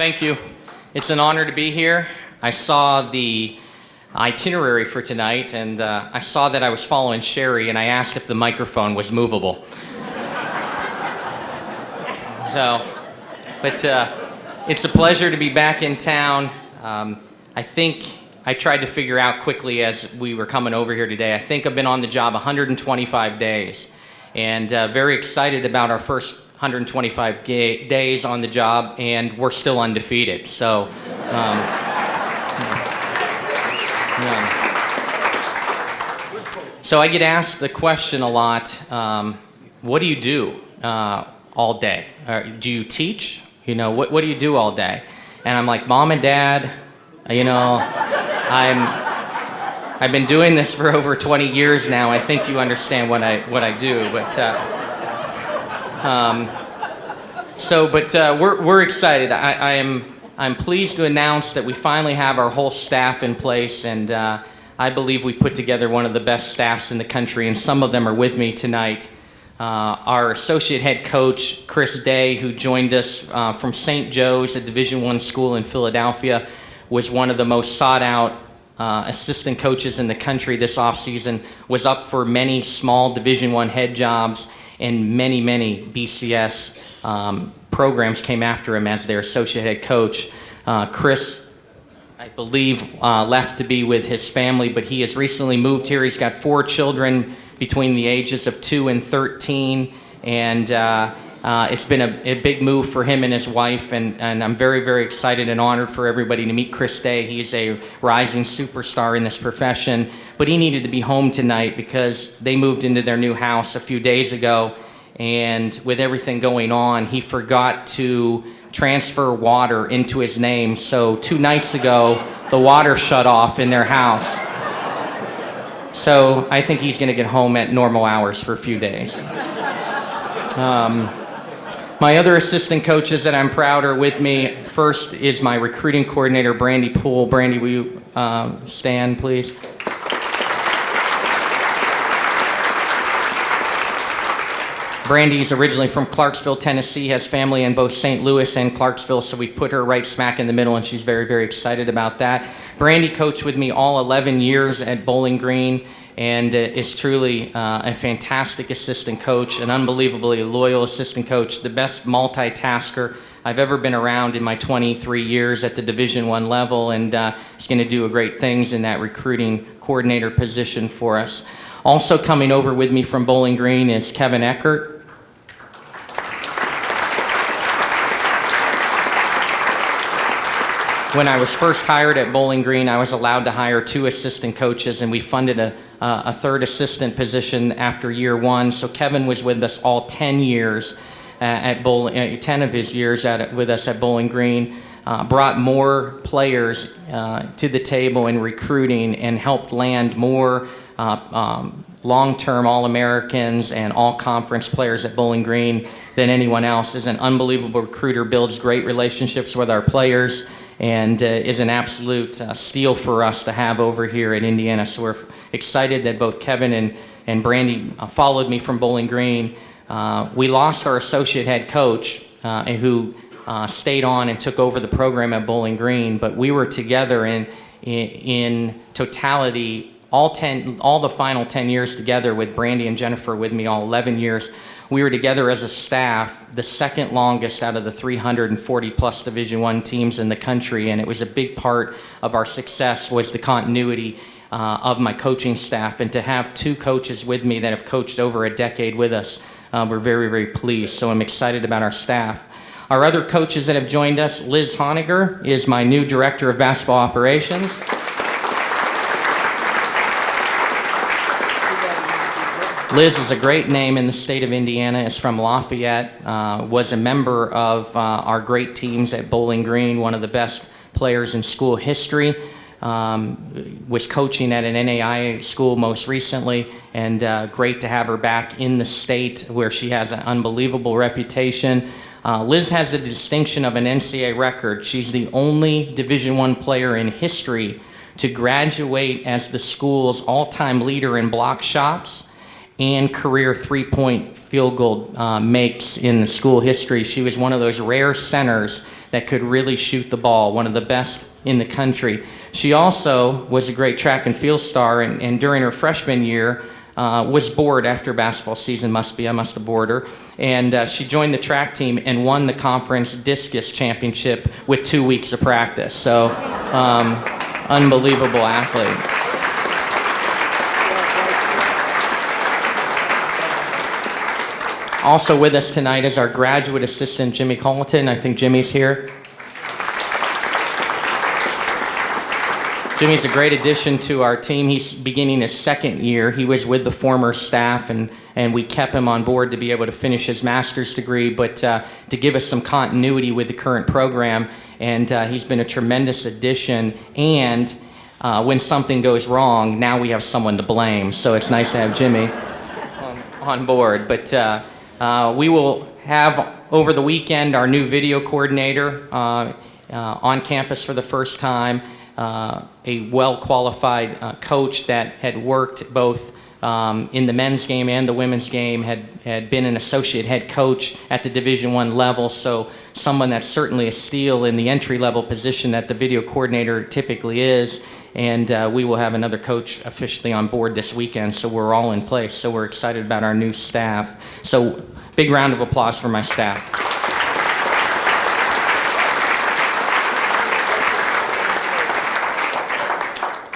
Thank you. It's an honor to be here. I saw the itinerary for tonight, and I saw that I was following Sherry, and I asked if the microphone was movable. But it's a pleasure to be back in town. I think I tried to figure out quickly as we were coming over here today. I think I've been on the job 125 days, and very excited about our first 125 days on the job, and we're still undefeated. So, so I get asked the question a lot, what do you do all day? Do you teach? You know, what do you do all day? And I'm like, Mom and Dad, you know, I've been doing this for over 20 years now. I think you understand what I do, but we're excited. I'm pleased to announce that we finally have our whole staff in place, and I believe we put together one of the best staffs in the country, and some of them are with me tonight. Our associate head coach, Chris Day, who joined us from St. Joe's, a Division I school in Philadelphia, was one of the most sought-out assistant coaches in the country this offseason, was up for many small Division I head jobs, and many BCS programs came after him as their associate head coach. Chris, I believe, left to be with his family, but he has recently moved here. He's got 4 children between the ages of 2 and 13, and it's been a big move for him and his wife, and I'm very excited and honored for everybody to meet Chris Day. He's a rising superstar in this profession, but he needed to be home tonight because they moved into their new house a few days ago, and with everything going on, he forgot to transfer water into his name, so 2 nights ago, the water shut off in their house. So I think he's going to get home at normal hours for a few days. My other assistant coaches that I'm proud are with me. First is my recruiting coordinator, Brandy Poole. Brandy, will you stand, please? Brandy's originally from Clarksville, Tennessee, has family in both St. Louis and Clarksville, so we put her right smack in the middle, and she's very excited about that. Brandy coached with me all 11 years at Bowling Green, and is truly a fantastic assistant coach, an unbelievably loyal assistant coach, the best multitasker I've ever been around in my 23 years at the Division I level, and is going to do great things in that recruiting coordinator position for us. Also coming over with me from Bowling Green is Kevin Eckert. When I was first hired at Bowling Green, I was allowed to hire 2 assistant coaches, and we funded a third assistant position after year 1. So Kevin was with us all 10 years at 10 of his years with us at Bowling Green, brought more players to the table in recruiting, and helped land more long-term All-Americans and all-conference players at Bowling Green than anyone else. Is an unbelievable recruiter, builds great relationships with our players, and is an absolute steal for us to have over here at Indiana. So we're excited that both Kevin and Brandy followed me from Bowling Green. We lost our associate head coach who stayed on and took over the program at Bowling Green, but we were together in totality all the final 10 years together, with Brandy and Jennifer with me all 11 years. We were together as a staff, the second longest out of the 340 plus Division I teams in the country, and it was a big part of our success was the continuity of my coaching staff, and to have 2 coaches with me that have coached over a decade with us, we're very pleased. So I'm excited about our staff. Our other coaches that have joined us, Liz Honiger is my new director of basketball operations. Liz is a great name in the state of Indiana, is from Lafayette, was a member of our great teams at Bowling Green, one of the best players in school history, was coaching at an NAIA school most recently, and great to have her back in the state where she has an unbelievable reputation. Liz has the distinction of an NCAA record. She's the only Division I player in history to graduate as the school's all-time leader in block shots and career three-point field goal makes in the school history. She was one of those rare centers that could really shoot the ball, one of the best in the country. She also was a great track and field star, and during her freshman year, was bored after basketball season, I must have bored her. And she joined the track team and won the conference discus championship with 2 weeks of practice. So, unbelievable athlete. Also with us tonight is our graduate assistant, Jimmy Colleton. I think Jimmy's here. Jimmy's a great addition to our team. He's beginning his second year. He was with the former staff, and we kept him on board to be able to finish his master's degree, but to give us some continuity with the current program. And he's been a tremendous addition. And when something goes wrong, now we have someone to blame. So it's nice to have Jimmy on board. But we will have, over the weekend, our new video coordinator on campus for the first time. A well-qualified coach that had worked both in the men's game and the women's game, had been an associate head coach at the Division I level, so someone that's certainly a steal in the entry-level position that the video coordinator typically is. And we will have another coach officially on board this weekend, so we're all in place. So we're excited about our new staff. So big round of applause for my staff.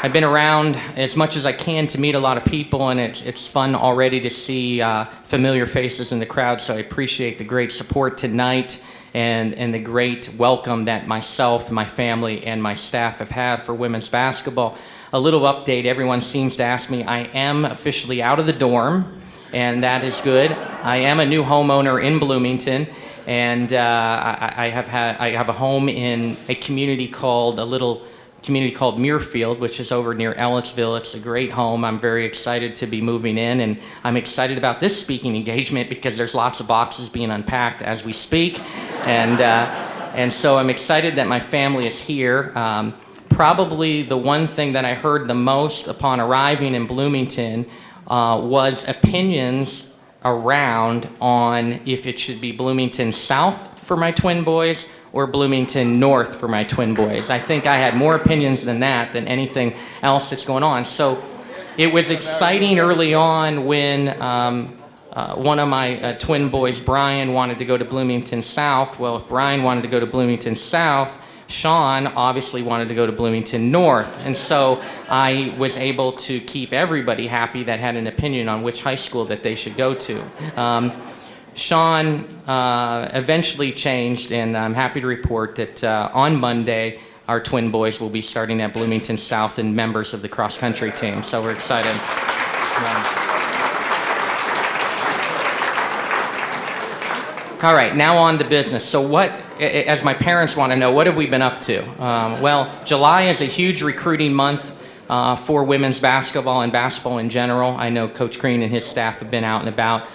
I've been around as much as I can to meet a lot of people, and it's fun already to see familiar faces in the crowd, so I appreciate the great support tonight and the great welcome that myself, my family, and my staff have had for women's basketball. A little update, everyone seems to ask me, I am officially out of the dorm, and that is good. I am a new homeowner in Bloomington, and I have a home in a community called Muirfield, which is over near Ellisville. It's a great home. I'm very excited to be moving in, and I'm excited about this speaking engagement because there's lots of boxes being unpacked as we speak, and so I'm excited that my family is here. Probably the one thing that I heard the most upon arriving in Bloomington was opinions around on if it should be Bloomington South for my twin boys or Bloomington North for my twin boys. I think I had more opinions than that, than anything else that's going on. So it was exciting early on when one of my twin boys, Brian, wanted to go to Bloomington South. Well, if Brian wanted to go to Bloomington South, Sean obviously wanted to go to Bloomington North. And so I was able to keep everybody happy that had an opinion on which high school that they should go to. Sean eventually changed, and I'm happy to report that on Monday, our twin boys will be starting at Bloomington South and members of the cross-country team. So we're excited. All right, now on to business. So what, as my parents want to know, what have we been up to? Well, July is a huge recruiting month for women's basketball and basketball in general. I know Coach Green and his staff have been out and about.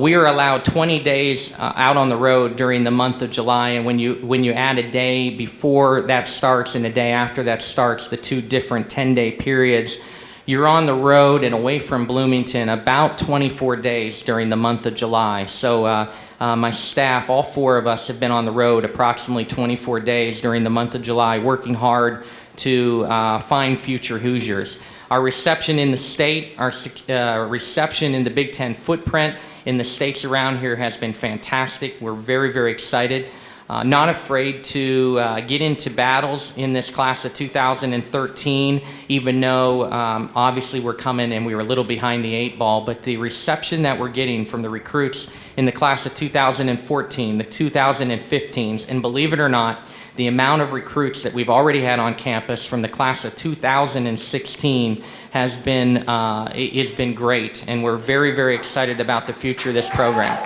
We are allowed 20 days out on the road during the month of July, and when you add a day before that starts and a day after that starts, the two different 10-day periods, you're on the road and away from Bloomington about 24 days during the month of July. So my staff, all four of us, have been on the road approximately 24 days during the month of July, working hard to find future Hoosiers. Our reception in the state, our reception in the Big Ten footprint in the states around here has been fantastic. We're very, very excited. Not afraid to get into battles in this class of 2013, even though obviously we're coming and we were a little behind the eight ball, but the reception that we're getting from the recruits in the class of 2014, the 2015s, and believe it or not, the amount of recruits that we've already had on campus from the class of 2016 has been great, and we're very, very excited about the future of this program.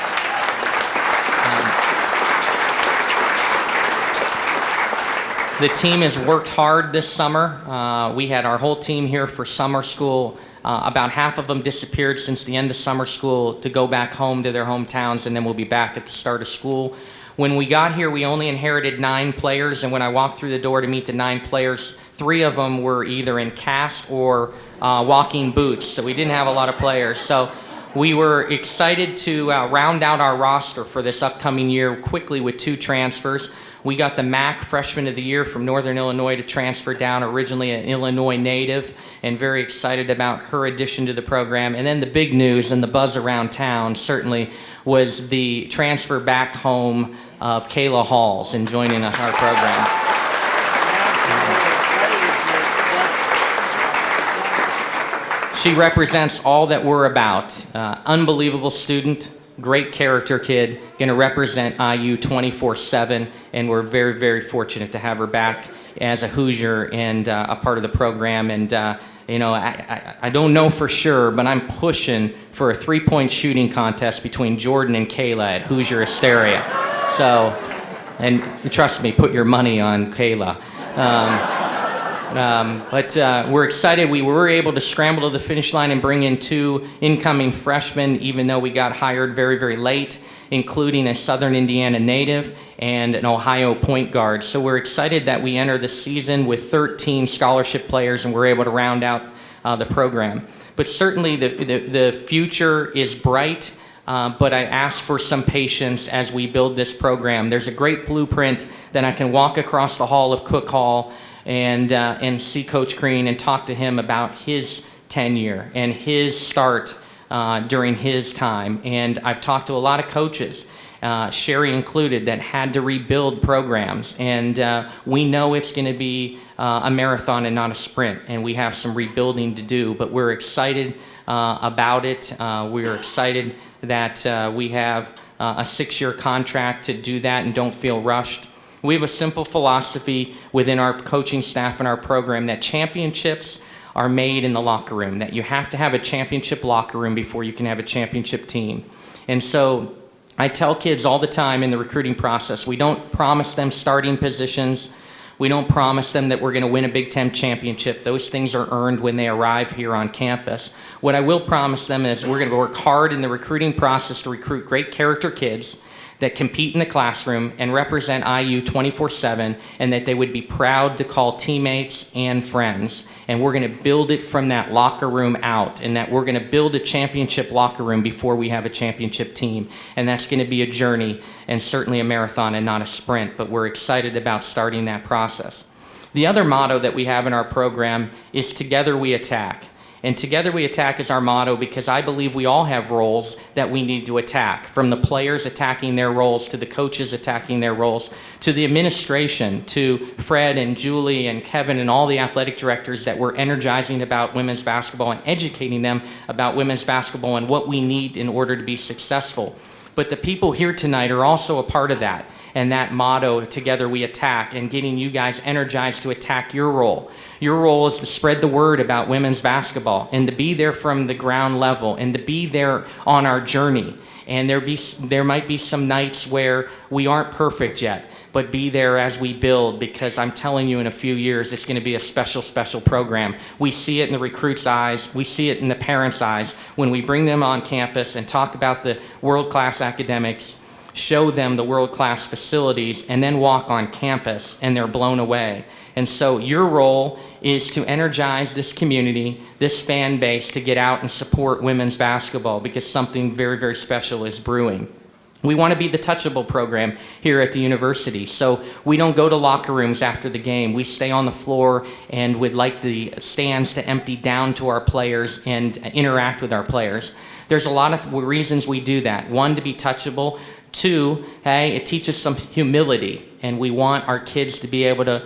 The team has worked hard this summer. We had our whole team here for summer school. About half of them disappeared since the end of summer school to go back home to their hometowns, and then we'll be back at the start of school. When we got here, we only inherited 9 players, and when I walked through the door to meet the 9 players, 3 of them were either in cast or walking boots, so we didn't have a lot of players. So we were excited to round out our roster for this upcoming year quickly with 2 transfers. We got the MAC Freshman of the Year from Northern Illinois to transfer down, originally an Illinois native, and very excited about her addition to the program. And then the big news and the buzz around town certainly was the transfer back home of Kayla Halls and joining us our program. She represents all that we're about. Unbelievable student, great character kid, going to represent IU 24/7, and we're very, very fortunate to have her back as a Hoosier and a part of the program. And you know, I don't know for sure, but I'm pushing for a three-point shooting contest between Jordan and Kayla at Hoosier Hysteria. So, and trust me, put your money on Kayla. But we're excited. We were able to scramble to the finish line and bring in 2 incoming freshmen, even though we got hired very, very late, including a Southern Indiana native and an Ohio point guard. So we're excited that we enter the season with 13 scholarship players and we're able to round out the program. But certainly the future is bright, but I ask for some patience as we build this program. There's a great blueprint that I can walk across the hall of Cook Hall and see Coach Green and talk to him about his tenure and his start during his time. And I've talked to a lot of coaches, Sherry included, that had to rebuild programs. And we know it's going to be a marathon and not a sprint, and we have some rebuilding to do. But we're excited about it. We're excited that we have a 6-year contract to do that and don't feel rushed. We have a simple philosophy within our coaching staff and our program that championships are made in the locker room, that you have to have a championship locker room before you can have a championship team. And so I tell kids all the time in the recruiting process, we don't promise them starting positions. We don't promise them that we're going to win a Big Ten championship. Those things are earned when they arrive here on campus. What I will promise them is we're going to work hard in the recruiting process to recruit great character kids that compete in the classroom and represent IU 24/7, and that they would be proud to call teammates and friends. And we're going to build it from that locker room out, and that we're going to build a championship locker room before we have a championship team. And that's going to be a journey and certainly a marathon and not a sprint, but we're excited about starting that process. The other motto that we have in our program is Together We Attack. And Together We Attack is our motto because I believe we all have roles that we need to attack, from the players attacking their roles to the coaches attacking their roles to the administration, to Fred and Julie and Kevin and all the athletic directors that we're energizing about women's basketball and educating them about women's basketball and what we need in order to be successful. But the people here tonight are also a part of that, and that motto, Together We Attack, and getting you guys energized to attack your role. Your role is to spread the word about women's basketball and to be there from the ground level and to be there on our journey. And there might be some nights where we aren't perfect yet, but be there as we build, because I'm telling you, in a few years, it's going to be a special, special program. We see it in the recruits' eyes. We see it in the parents' eyes when we bring them on campus and talk about the world-class academics, show them the world-class facilities, and then walk on campus, and they're blown away. And so your role is to energize this community, this fan base, to get out and support women's basketball, because something very, very special is brewing. We want to be the touchable program here at the university, so we don't go to locker rooms after the game. We stay on the floor and would like the stands to empty down to our players and interact with our players. There's a lot of reasons we do that. One, to be touchable. Two, hey, it teaches some humility, and we want our kids to be able to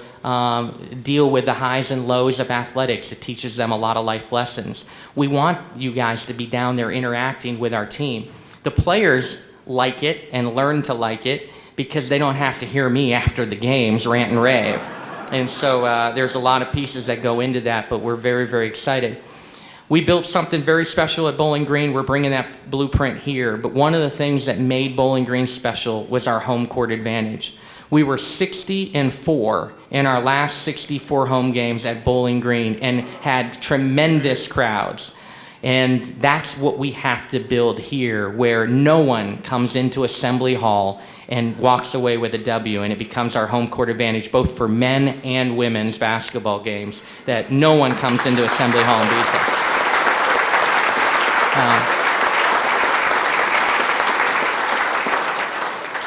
deal with the highs and lows of athletics. It teaches them a lot of life lessons. We want you guys to be down there interacting with our team. The players like it and learn to like it because they don't have to hear me after the games rant and rave. And so there's a lot of pieces that go into that, but we're very, very excited. We built something very special at Bowling Green. We're bringing that blueprint here. But one of the things that made Bowling Green special was our home court advantage. We were 60-4 in our last 64 home games at Bowling Green and had tremendous crowds. And that's what we have to build here, where no one comes into Assembly Hall and walks away with a W, and it becomes our home court advantage, both for men and women's basketball games, that no one comes into Assembly Hall and beats us.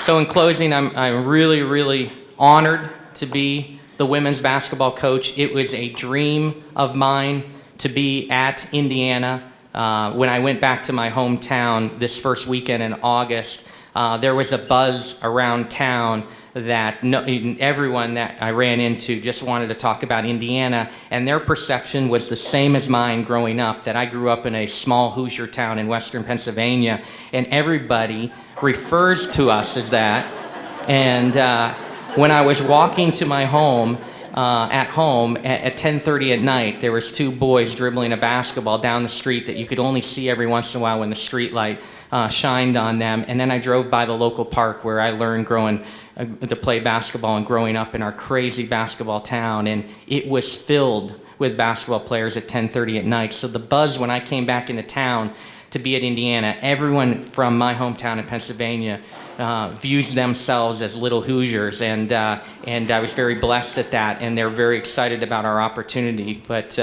So in closing, I'm really, really honored to be the women's basketball coach. It was a dream of mine to be at Indiana. When I went back to my hometown this first weekend in August, there was a buzz around town that everyone that I ran into just wanted to talk about Indiana, and their perception was the same as mine growing up, that I grew up in a small Hoosier town in western Pennsylvania, and everybody refers to us as that. And when I was walking to my home, at 10:30 at night, there was two boys dribbling a basketball down the street that you could only see every once in a while when the street light shined on them. And then I drove by the local park where I learned to play basketball and growing up in our crazy basketball town, and it was filled with basketball players at 10:30 at night. So the buzz when I came back into town to be at Indiana, everyone from my hometown in Pennsylvania views themselves as little Hoosiers, and I was very blessed at that, and they're very excited about our opportunity. But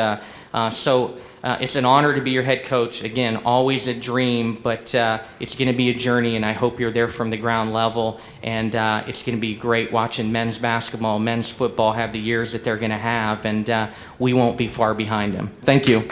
it's an honor to be your head coach. Again, always a dream, but it's going to be a journey, and I hope you're there from the ground level. And it's going to be great watching men's basketball, men's football have the years that they're going to have, and we won't be far behind them. Thank you.